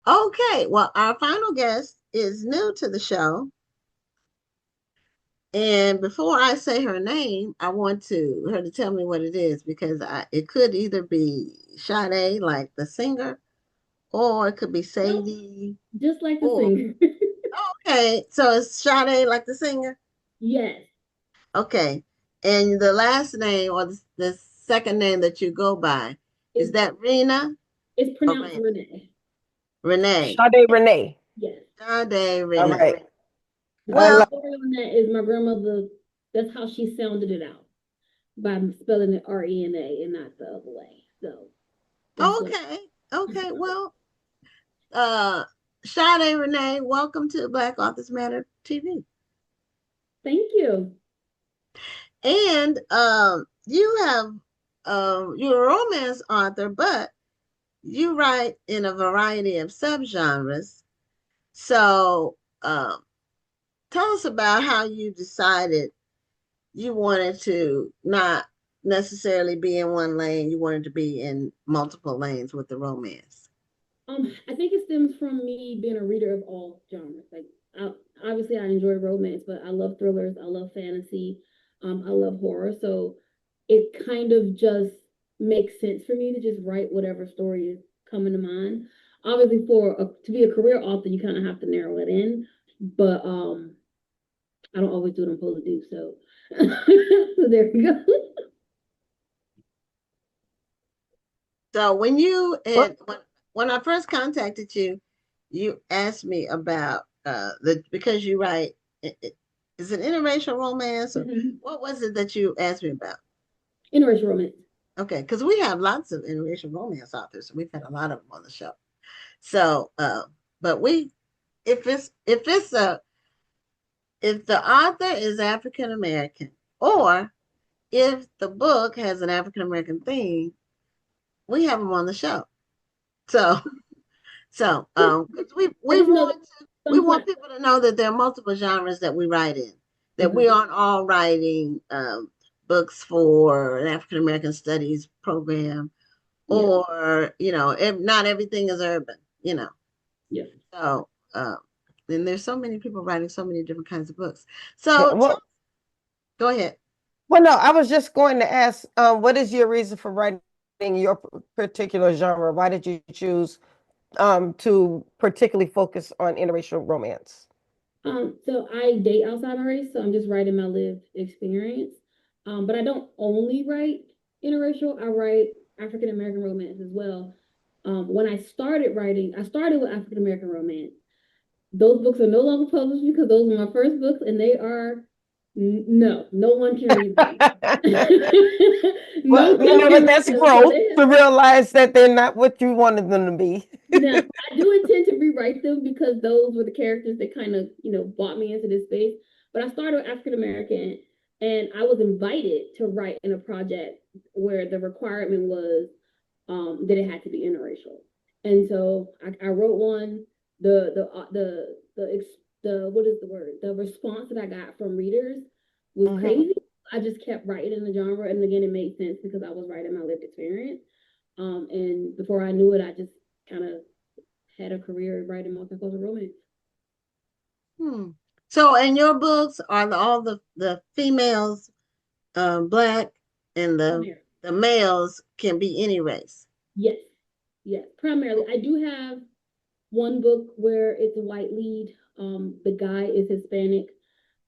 Okay, well, our final guest is new to the show. And before I say her name, I want her to tell me what it is because it could either be Sade, like the singer, or it could be Nope, Sadie. just like the Or singer. okay, so it's Sade, like the singer. Yes, Okay, and the last name or the second name that you go by is it's that Rena it's or pronounced Renee. Renee? Sade Renee. Yes. Sade All Renee. right. The I Well, love backstory on that is my grandmother. That's how she sounded it out by spelling it Rena and not the other way. So that's what. okay, okay. Well, uh, Sade Renee, welcome to Black Authors Matter TV. Thank you. And you're a romance author, but you write in a variety of subgenres. So, tell us about how you decided you wanted to not necessarily be in one lane, you wanted to be in multiple lanes with the romance. I think it stems from me being a reader of all genres. Like, I, obviously, I enjoy romance, but I love thrillers. I love fantasy. I love horror. So it kind of just makes sense for me to just write whatever story is coming to mind. Obviously, to be a career author, you kind of have to narrow it in. But I don't always do what I'm supposed to do. So, so there you go. So what when I first contacted you, you asked me about the because you write is it interracial romance or what was it that you asked me about? Interracial romance. Okay, because we have lots of interracial romance authors. We've had a lot of them on the show. So, but we if it's a if the author is African American or if the book has an African American theme, we have them on the show. So I just know that we some want black. people to know that there are multiple genres that we write in, that we Mhm. aren't all writing books for an African American studies program, Yeah, or not everything is urban, you know. yeah. So and there's so many people writing so many different kinds of books. yeah, So go ahead. well, no, I was just going to ask, what is your reason for writing your particular genre? Why did you choose to particularly focus on interracial romance? So I date outside my race, so I'm just writing my lived experience. But I don't only write interracial. I write African American romance as well. When I started writing, I started with African American romance. Those books are no longer published because those were my first books, and they are no one can read them. No Well, you one know can what? read That's them. So growth they to have realize that they're not what you wanted them to be. now, I do intend to rewrite them because those were the characters that kind of, brought me into this space. But I started with African American, and I was invited to write in a project where the requirement was that it had to be interracial. And so I wrote one. The what is the word? The response that I got from readers was Hmm. crazy. I just kept writing in the genre, and again, it made sense because I was writing my lived experience. And before I knew it, I just kind of had a career writing multicultural romance. Hmm. So in your books are all the females black and Primarily. the males can be any race. Yes. Yes. Primarily. I do have one book where it's a white lead. The guy is Hispanic.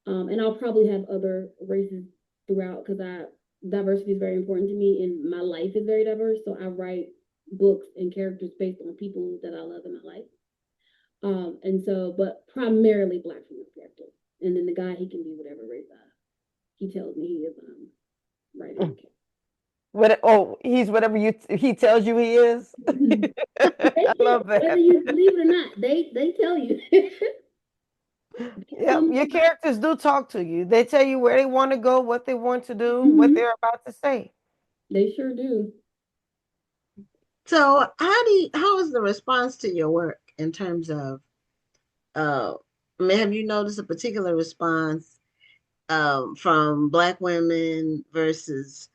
And I'll probably have other races throughout because I diversity is very important to me and my life is very diverse. So I write books and characters based on people that I love in my life. And so, but primarily black female characters. And then the guy, he can be whatever race he tells me he is right in the case. What? Oh, he's whatever he tells you he is. They I do, love whether that. you believe it or not. They tell you. They tell Yep, me your characters do talk to you. They tell you where they want to go, what they want to do, what Mhm. they're about to say. They sure do. So how is the response to your work in terms of uh I mean, have you noticed a particular response from black women versus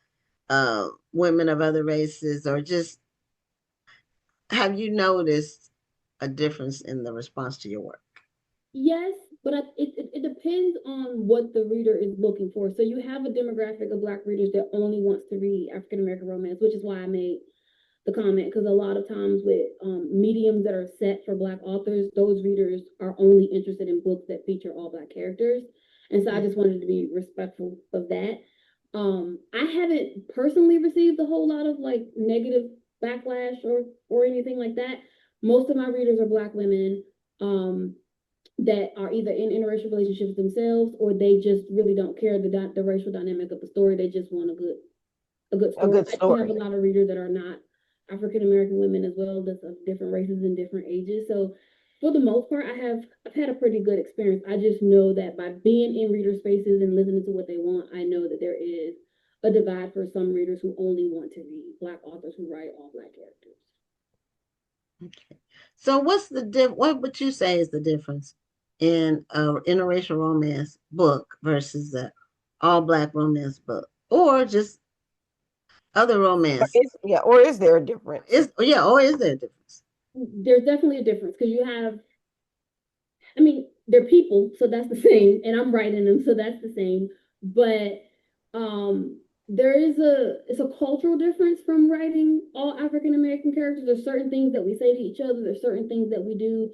women of other races, or just have you noticed? a difference in the response to your work? Yes, but it depends on what the reader is looking for. So you have a demographic of Black readers that only wants to read African American romance, which is why I made the comment, because a lot of times with mediums that are set for Black authors, those readers are only interested in books that feature all Black characters. And so I just wanted to be respectful of that. I haven't personally received a whole lot of like negative backlash or anything like that. Most of my readers are Black women that are either in interracial relationships themselves, or they just really don't care the racial dynamic of the story. They just want a good A story. good I do have a story. lot of readers that are not African American women as well, that's of different races and different ages. So for the most part, I've had a pretty good experience. I just know that by being in reader spaces and listening to what they want, I know that there is a divide for some readers who only want to read Black authors who write all Black characters. Okay. So what would you say is the difference in a interracial romance book versus a all black romance book? Or just other romance? Or is there a difference? Or is there a difference? There's definitely a difference because you have, I mean, they're people, so that's the same, and I'm writing them, so that's the same. But there is it's a cultural difference from writing all African American characters. There's certain things that we say to each other. There's certain things that we do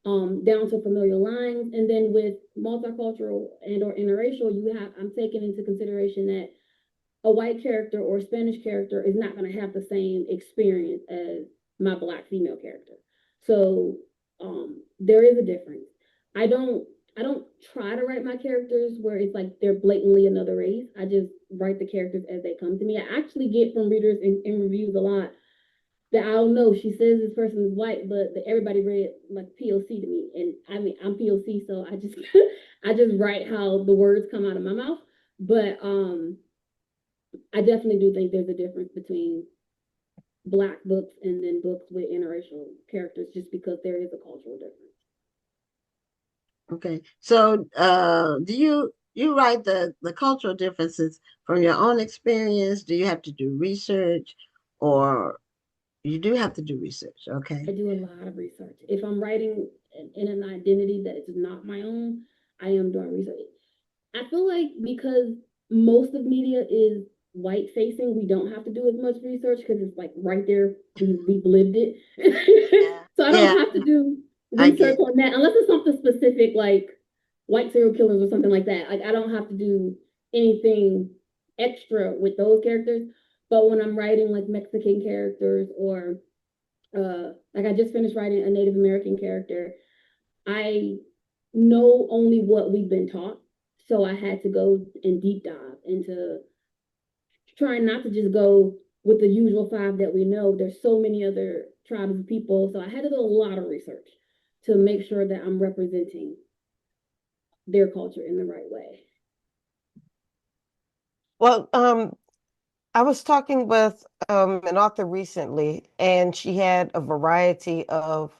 down to familiar lines, and then with multicultural and or interracial, I'm taking into consideration that a white character or a Spanish character is not going to have the same experience as my Black female character. So there is a difference. I don't I don't try to write my characters where it's like they're blatantly another race. I just write the characters as they come to me. I actually get from readers in reviews a lot that I don't know. She says this person is white, but everybody read like POC to me, and I mean I'm POC, so I just I just write how the words come out of my mouth. But I definitely do think there's a difference between Black books and then books with interracial characters, just because there is a cultural difference. Okay. So do you write the cultural differences from your own experience? Do you have to do research, or you do have to do research? Okay. I do a lot of research. If I'm writing in an identity that is not my own, I am doing research. I feel like because most of media is white facing, we don't have to do as much research because it's like right there. We've lived it. Yeah. So I don't Yeah, have to do I research get it. on that unless it's something specific like white serial killers or something like that. Like I don't have to do anything extra with those characters. But when I'm writing like Mexican characters or like I just finished writing a Native American character, I know only what we've been taught. So I had to go and deep dive into trying not to just go with the usual five that we know. There's so many other tribes of people. So I had to do a lot of research to make sure that I'm representing their culture in the right way. Well, I was talking with an author recently, and she had a variety of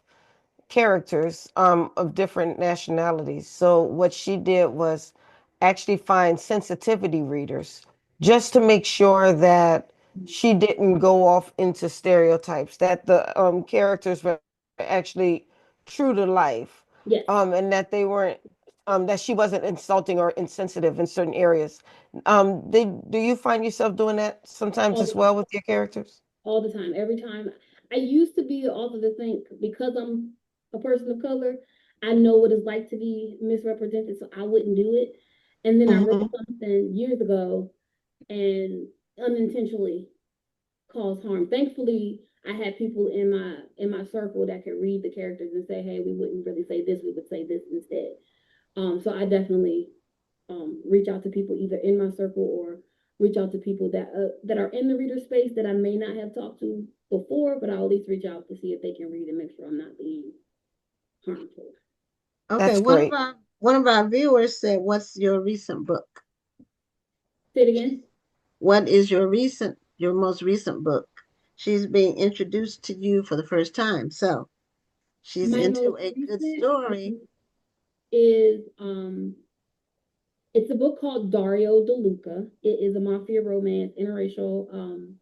characters of different nationalities. So what she did was actually find sensitivity readers just to make sure that she didn't go off into stereotypes, that the characters were actually true to life, Yes, and that they weren't that she wasn't insulting or insensitive in certain areas. Do you find yourself doing that sometimes all as the well time. with your characters? All the time. Every time. I used to be the author to think because I'm a person of color, I know what it's like to be misrepresented, so I wouldn't do it. And then I wrote Hmm. something years ago and unintentionally caused harm. Thankfully, I had people in my circle that could read the characters and say, "Hey, we wouldn't really say this. We would say this instead." So I definitely reach out to people either in my circle or reach out to people that are in the reader space that I may not have talked to before, but I'll at least reach out to see if they can read and make sure I'm not being harmful. Okay, That's great. one of our viewers said, "What's your recent book?" Say it She's, again. what is your most recent book? She's being introduced to you for the first time, so she's My into most a good recent story. is it's a book called Dario De Luca. It is a mafia romance, interracial,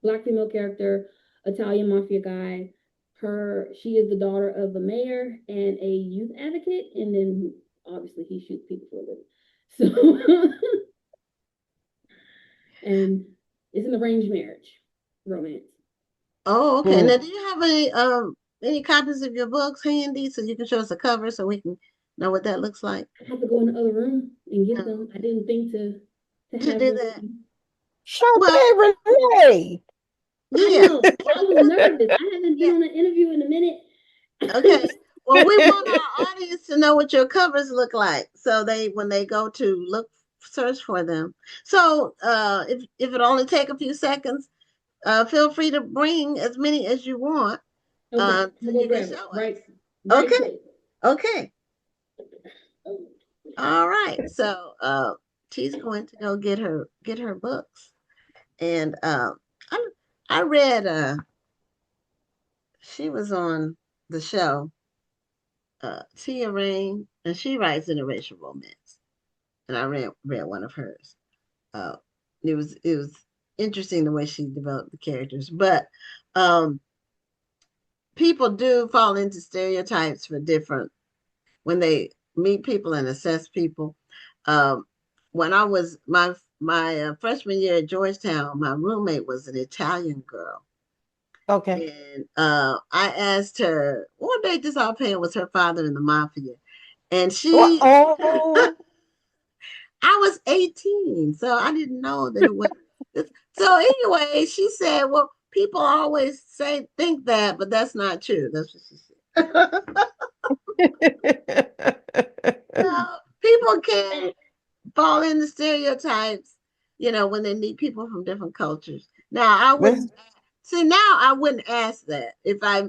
Black female character, Italian mafia guy. She is the daughter of a mayor and a youth advocate, and then obviously he shoots people for a living. So and it's an arranged marriage romance. Oh, okay. Now, Mm. do you have any copies of your books handy so you can show us a cover so we can know what that looks like? I have to go in the other room and get Oh, them. I didn't think to to have do them. that. Well, Sade Renee. I yeah. know. I was nervous. I haven't been Yeah. on an interview in a minute. Okay. Well, we want our audience to know what your covers look like, so they when they go to look search for them. So, if it only take a few seconds, feel free to bring as many as you want, Okay, I'm so gonna go you can grab it show us. right Okay. quick. Okay. Oh, All right. So, she's going to go get her books, and I I read she was on the show Tia Rain, and she writes interracial romance, and I read one of hers. Uh, it was interesting the way she developed the characters, but um, people do fall into stereotypes for different when they meet people and assess people. Um, when I was my freshman year at Georgetown, my roommate was an Italian girl, Okay. and I asked her what made this all pan was her father in the mafia, and Well, she oh, I was 18, so I didn't know that it was. So anyway, she said, "Well, people always think that, but that's not true." That's what she said. So people can fall into stereotypes, when they meet people from different cultures. Now, I this, wouldn't see. Now, I wouldn't ask that if I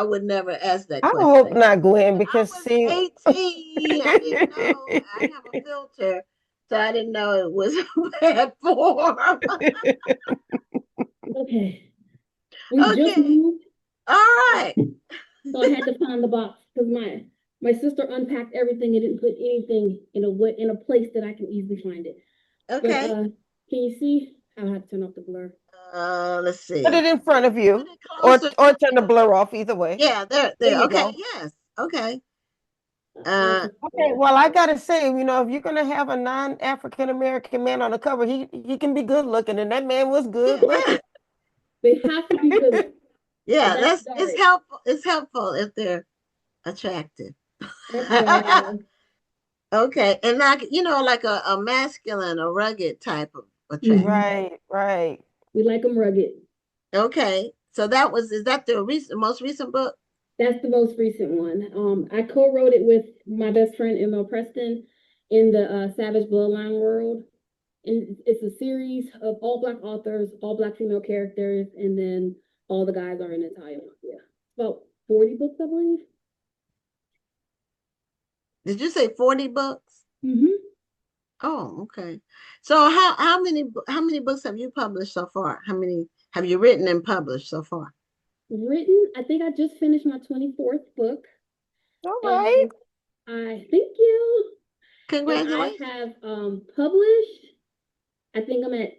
would never ask that I question. hope not, Gwen, I because was see, 18. I didn't know. I didn't have a filter, so I didn't know it was bad form. okay, we just Okay. moved, All right. so I had to find the box because my sister unpacked everything and didn't put anything in a place that I can easily find it. But Okay. can you see? I'll have to turn off the blur. Let's put it see. in front of Put you, it closer or to turn the you. blur off. Either way. Yeah, there, There there. you Okay. go. Yes. Okay. I'll Uh, turn the Okay, well, I gotta say, if you're gonna have a non-African American man on the cover, he can be good looking, and that man was good yeah. looking. They have to be good. So Yeah. that's That's it's started. helpful. It's helpful if they're attractive. That's right. Okay. And like a masculine, a rugged type of attract. Mhm. Right, right. We like them rugged. Okay. So is that the most recent book? That's the most recent one. I co-wrote it with my best friend Emil Preston in the Savage Bloodline world. And it's a series of all Black authors, all Black female characters, and then all the guys are in Italian mafia. About 40 books, I believe. Did you say 40 books? Mm-hmm. Oh, okay. So how many books have you published so far? How many have you written and published so far? Written, I think I just finished my 24th book, All right. and I thank you. And I Congratulations. have published, I think I'm at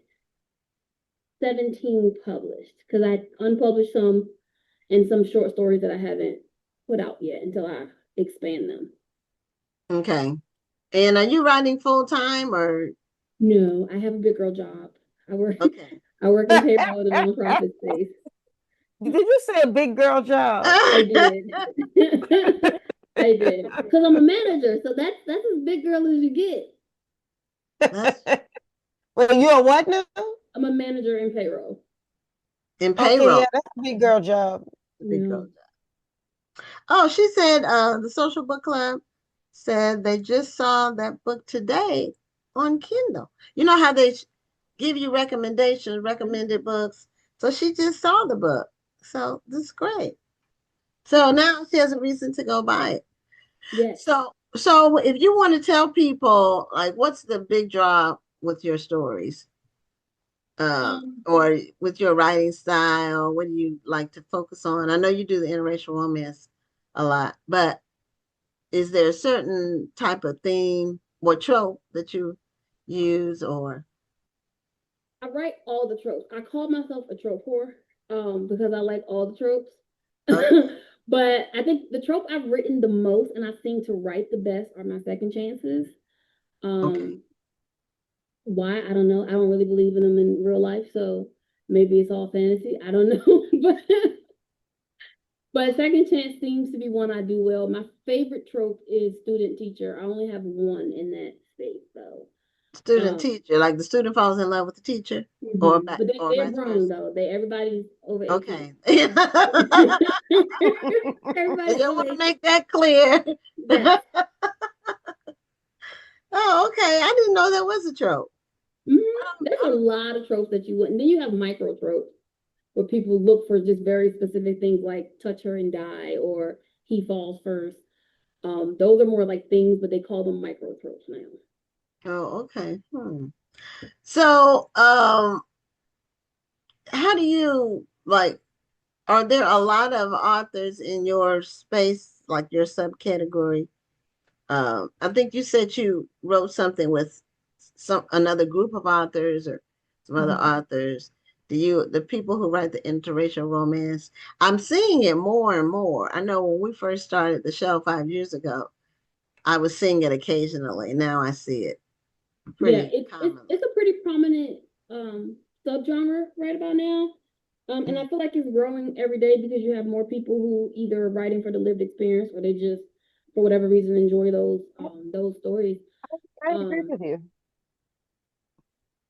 17 published because I unpublished some and some short stories that I haven't put out yet until I expand them. Okay. And are you writing full time or No, I have a big girl job. I work okay? I work in payroll in a nonprofit space. Did you say a big girl job? I did. I did. Because I'm a manager, so that's as big girl as you get. That's Well, you're a what now? I'm a manager in payroll. in Okay, yeah, payroll. that's a big girl job. The big Yeah. girl job. Oh, she said the social book club said they just saw that book today on Kindle. You know how they give you recommendations, recommended books. So she just saw the book. So this is great. So now she has a reason to go buy it. Yes. So if you want to tell people like what's the big draw with your stories, Um, or with your writing style, what do you like to focus on? I know you do the interracial romance a lot, but is there a certain type of theme or trope that you use or I write all the tropes. I call myself a trope whore, because I like all the tropes. Okay. But I think the trope I've written the most and I seem to write the best are my second chances. Okay. Um, why? I don't know. I don't really believe in them in real life, so maybe it's all fantasy. I don't know. But second chance seems to be one I do well. My favorite trope is student teacher. I only have one in that space, so Student um teacher, like the student falls in love with the teacher, or but or they're vice grown versa. though. Everybody's over 18. Okay. I Everybody's just over want to 18. make that clear. Yes. Oh, okay. I didn't know that was a trope. There's a I'm, lot of tropes that you wouldn't. Then you have micro tropes where people look for just very specific things like touch her and die or he falls first. Those are more like things, but they call them micro tropes now. oh, okay. So, how do you like? Are there a lot of authors in your space, like your subcategory? I think you said you wrote something with some another group of authors or some other Mhm. authors. The people who write the interracial romance? I'm seeing it more and more. I know when we first started the show 5 years ago, I was seeing it occasionally. Now I see it Yeah, pretty it's commonly. a pretty prominent subgenre right about now. And I Mhm. feel like it's growing every day because you have more people who either are writing for the lived experience or they just, for whatever reason, enjoy those stories. I agree Um, with you.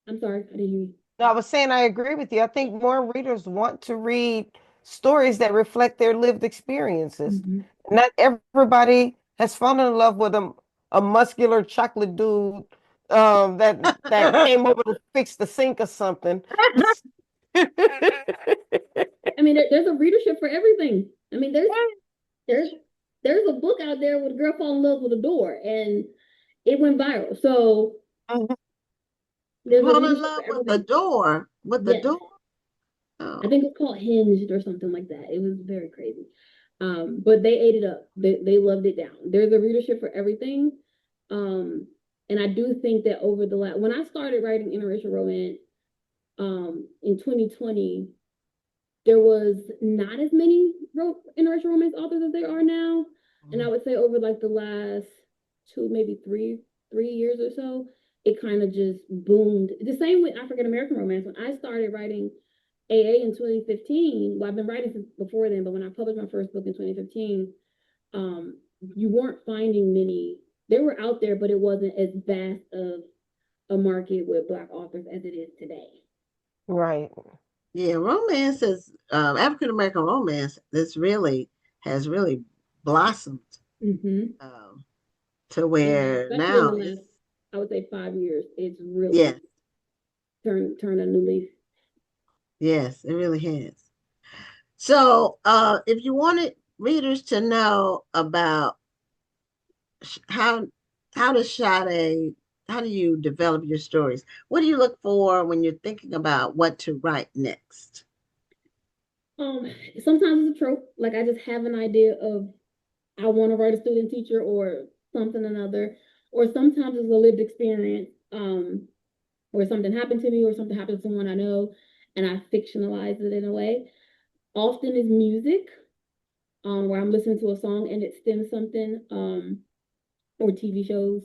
I'm sorry, I didn't hear you. No, I was saying I agree with you. I think more readers want to read stories that reflect their lived experiences. Mhm. Not everybody has fallen in love with a muscular chocolate dude that came over to fix the sink or something. I mean, there's a readership for everything. I mean, there's there's a book out there with a girl fall in love with a door, and it went viral. So there's a Fall in readership for love with the everything. door. With the Yes, door. I Oh. think it's called Hinged or something like that. It was very crazy. But they ate it up. They loved it down. There's a readership for everything. Um, and I do think that over the last when I started writing interracial romance in 2020, there was not as many interracial romance authors as there are now. And I would say over like the last two, maybe three years or so, it kind of just boomed. The same with African American romance. When I started writing AA in 2015, well, I've been writing since before then, but when I published my first book in 2015, you weren't finding many. They were out there, but it wasn't as vast of a market with Black authors as it is today. Right. Yeah, romance is African American romance. This really has really blossomed Mm-hmm. um, to And where especially in now the it's last, I would say 5 years, it's yes, really turned a new leaf. yes, it really has. So, if you wanted readers to know about sh- how how does Sade, how do you develop your stories? What do you look for when you're thinking about what to write next? Um, Sometimes it's a trope. Like I just have an idea of I want to write a student teacher or something another, or sometimes it's a lived experience. Where something happened to me or something happened to someone I know, and I fictionalize it in a way. Often is music, where I'm listening to a song and it stems something, or TV shows.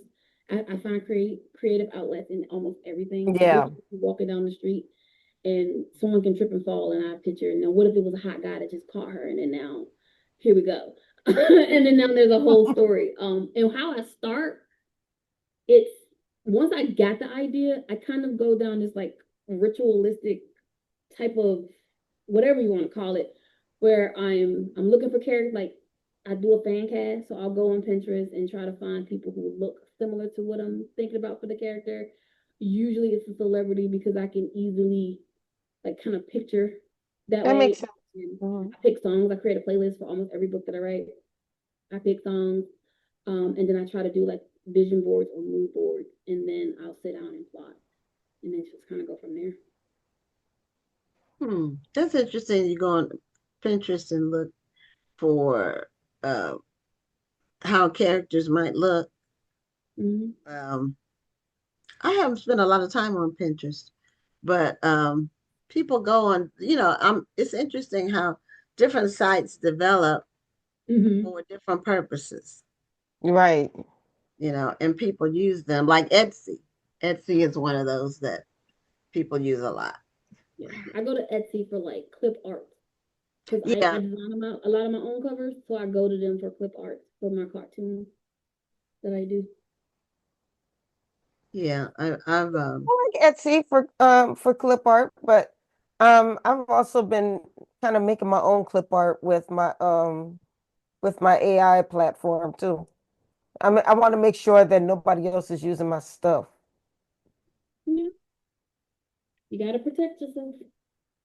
I find creative outlets in almost everything. So Yeah. literally walking down the street and someone can trip and fall and I picture, you know, what if it was a hot guy that just caught her and then now here we go. And then now there's a whole story. And how I start, it's once I got the idea, I kind of go down this like ritualistic type of whatever you want to call it, where I'm looking for characters. Like I do a fan cast, so I'll go on Pinterest and try to find people who look similar to what I'm thinking about for the character. Usually it's a celebrity because I can easily like kind of picture that That way. makes sense. And Mhm. I pick songs. I create a playlist for almost every book that I write. I pick songs, and then I try to do like vision boards or mood boards, and then I'll sit down and plot, and then just kind of go from there. That's interesting. You go on Pinterest and look for uh, how characters might look. Mm-hmm. Um, I haven't spent a lot of time on Pinterest, but people go on, it's interesting how different sites develop Hmm. for different purposes, Right. and people use them like Etsy. Etsy is one of those that people use a lot. Yeah, I go to Etsy for like clip art because I Yeah, design a lot of my own covers, so I go to them for clip art for my cartoons that I do. yeah. I've I like Etsy for clip art, but I've also been kind of making my own clip art with my AI platform too. I want to make sure that nobody else is using my stuff. Yeah, you gotta protect yourself.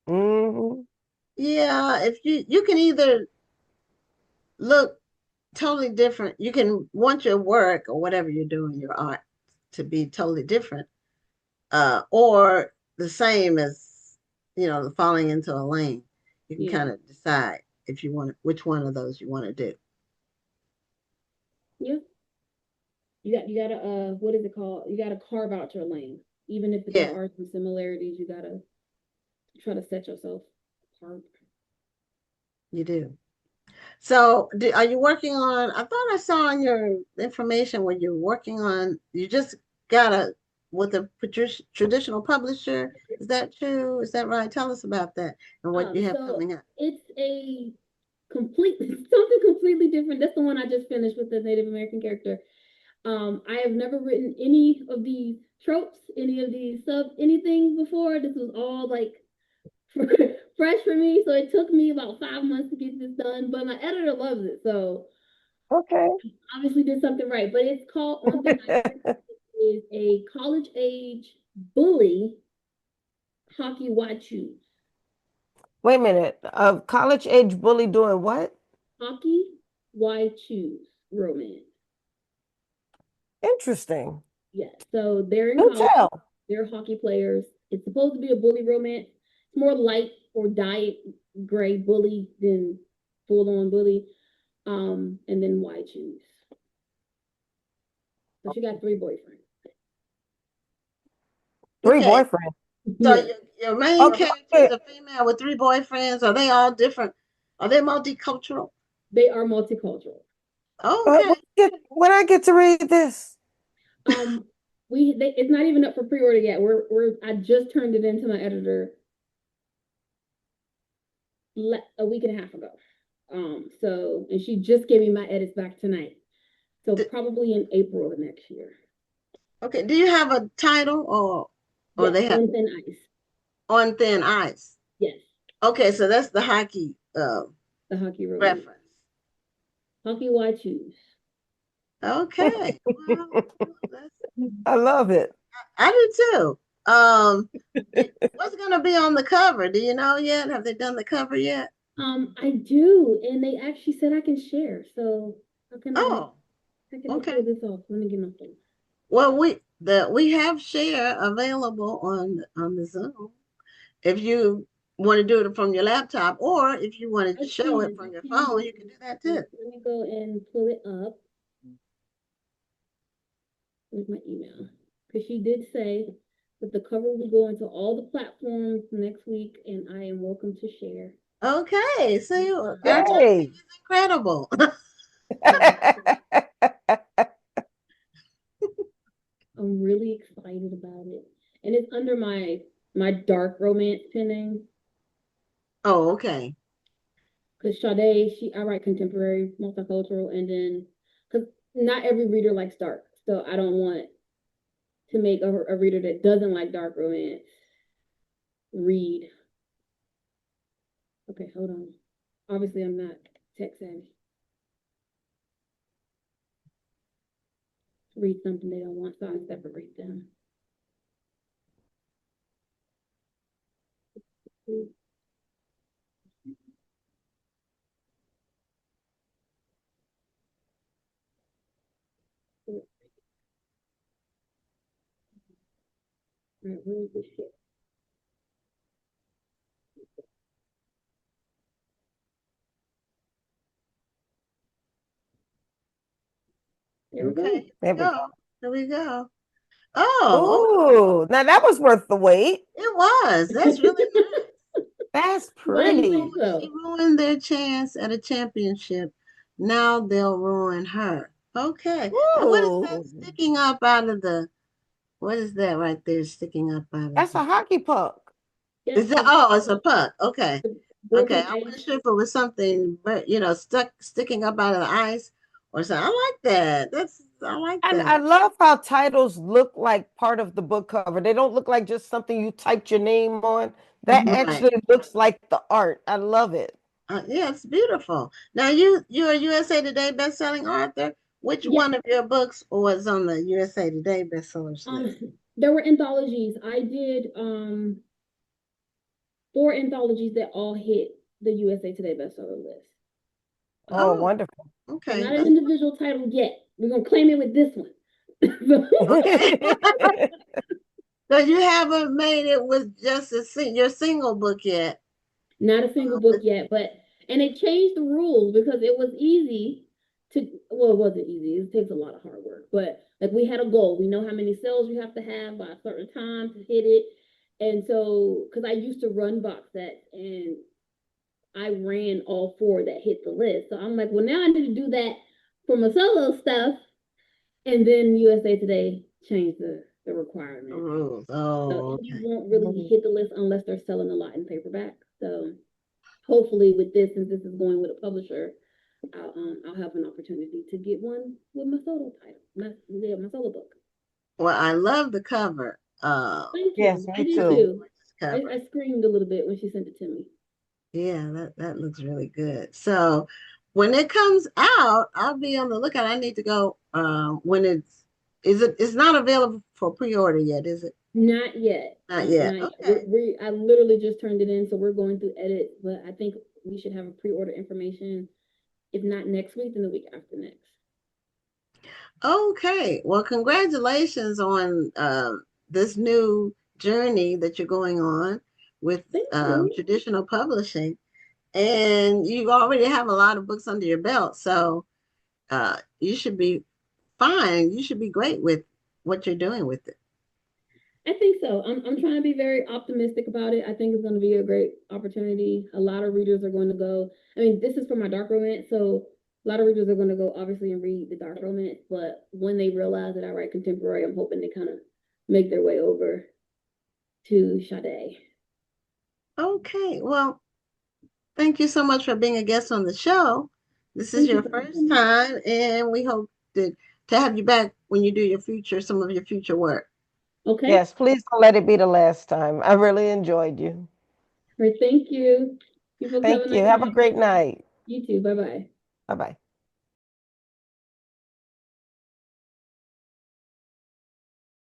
Hmm. yeah. If you can either look totally different, you can want your work or whatever you're doing, your art, to be totally different, or the same as falling into a lane. You can Yeah, kind of decide if you want which one of those you want to do. yeah. You gotta what is it called? You gotta carve out your lane, even if there Yeah, are some similarities. You gotta try to set yourself apart. you do. So, are you working on? I thought I saw on your information when you're working on. You just got a with a traditional publisher. Is that true? Is that right? Tell us about that and what you have So coming up. it's a completely something completely different. That's the one I just finished with the Native American character. I have never written any of these tropes, any of these anything before. This was all like fresh for me. So it took me about 5 months to get this done, but my editor loves it. So Okay. obviously did something right. But it's called On Thin Ice. It is a college age bully hockey wachu. Wait a minute. A college age bully doing what? Hockey wachu romance. Interesting. Yes. So they're in Do college. tell. They're hockey players. It's supposed to be a bully romance. It's more light or diet gray bully than full on bully. And then why choose? So she got 3 boyfriends. Three Okay, boyfriends. so Yes, your main Okay. character is a female with three boyfriends. Are they all different? Are they multicultural? they are multicultural. Oh, okay. When I get to read this. Um, it's not even up for pre order yet. We're I just turned it into my editor a week and a half ago. So and she just gave me my edits back tonight. So D- probably in April of next year. okay. Do you have a title or Yes, they have on thin ice. On Thin Ice? Yes, Okay, so that's the hockey the hockey romance. reference. Hockey why choose? Okay. Well, that's, I love it. I do too. What's going to be on the cover? Do you know yet? Have they done the cover yet? I do, and they actually said I can share. So how can I Oh, how can I okay. pull this off? Let me get my phone. Well, we have share available on the Zoom. If you want to do it from your laptop, or if you want to show it I from your can phone, do you can do that this. too. Let me go and pull it up. Where's my email? Because she did say that the cover will go into all the platforms next week, and I am welcome to share. Okay, see, our timing Yay. is incredible. Yeah, I'm really excited about it, and it's under my dark romance pinning. Oh, okay. Because Sade, I write contemporary, multicultural, and then because not every reader likes dark, so I don't want to make a reader that doesn't like dark romance read. Okay, hold on. Obviously, I'm not tech savvy. Read something they don't want, so I separate them. All right, where is this shit? There we go. Okay, There here we we go. go. Here we go. Oh, okay. Ooh, now that was worth the wait. It was. That's really nice. That's Why do you think pretty. She so? ruined their chance at a championship. Now they'll ruin her. Okay. And what is that Ooh, sticking up out of the? What is that right there sticking up out of that's the? a hockey puck. Is Yep, that? Oh, it's a puck. Okay. the Okay. broken I ice. wasn't sure if it was something, but sticking up out of the ice or something. I like that. I like And I that. love how titles look like part of the book cover. They don't look like just something you typed your name on. That Mhm. Right. actually looks like the art. I love it. Yeah, it's beautiful. Now you're a USA Today best-selling author. Which Yes. one of your books was on the USA Today bestsellers Um, list? there were anthologies. I did four anthologies that all hit the USA Today bestseller list. Oh, Oh, wonderful. So okay. not an individual title yet. We're gonna claim it with this one. So, Okay. So you haven't made it with just your single book yet. not a single book But- yet, but and it changed the rules because it was easy to well, it wasn't easy. It takes a lot of hard work, but like we had a goal. We know how many sales we have to have by a certain time to hit it. And so, because I used to run box sets and I ran all four that hit the list. So I'm like, well, now I need to do that for my solo stuff. And then USA Today changed the requirement. Rules. So Oh, indies okay. won't really hit the list unless they're selling a lot in paperback. So hopefully with this, since this is going with a publisher, I'll have an opportunity to get one with my solo title, my solo book. Well, I love the cover. Thank Yes, you. I me did Really too. too. gorgeous I cover. screamed a little bit when she sent it to me. Yeah, that looks really good. So when it comes out, I'll be on the lookout. I need to go when it's not available for pre-order yet, is it? Not yet. Not yet. Not yet. Okay. I literally just turned it in, so we're going through edits. But I think we should have a pre-order information, if not next week, then the week after next. Okay. Well, congratulations on this new journey that you're going on with Thank you. traditional publishing. And you already have a lot of books under your belt, so you should be fine. You should be great with what you're doing with it. I think so. I'm trying to be very optimistic about it. I think it's going to be a great opportunity. A lot of readers are going to go. I mean, this is for my dark romance, so a lot of readers are going to go obviously and read the dark romance. But when they realize that I write contemporary, I'm hoping they kind of make their way over to Sade. Okay. Well, thank you so much for being a guest on the show. This is Thank you your for first having me. time, and we hope to have you back when you do some of your future work. Okay. Yes, please don't let it be the last time. I really enjoyed you. All right. Thank you. You folks have a Thank you. nice Have a night. great night. You too. Bye bye. Bye bye.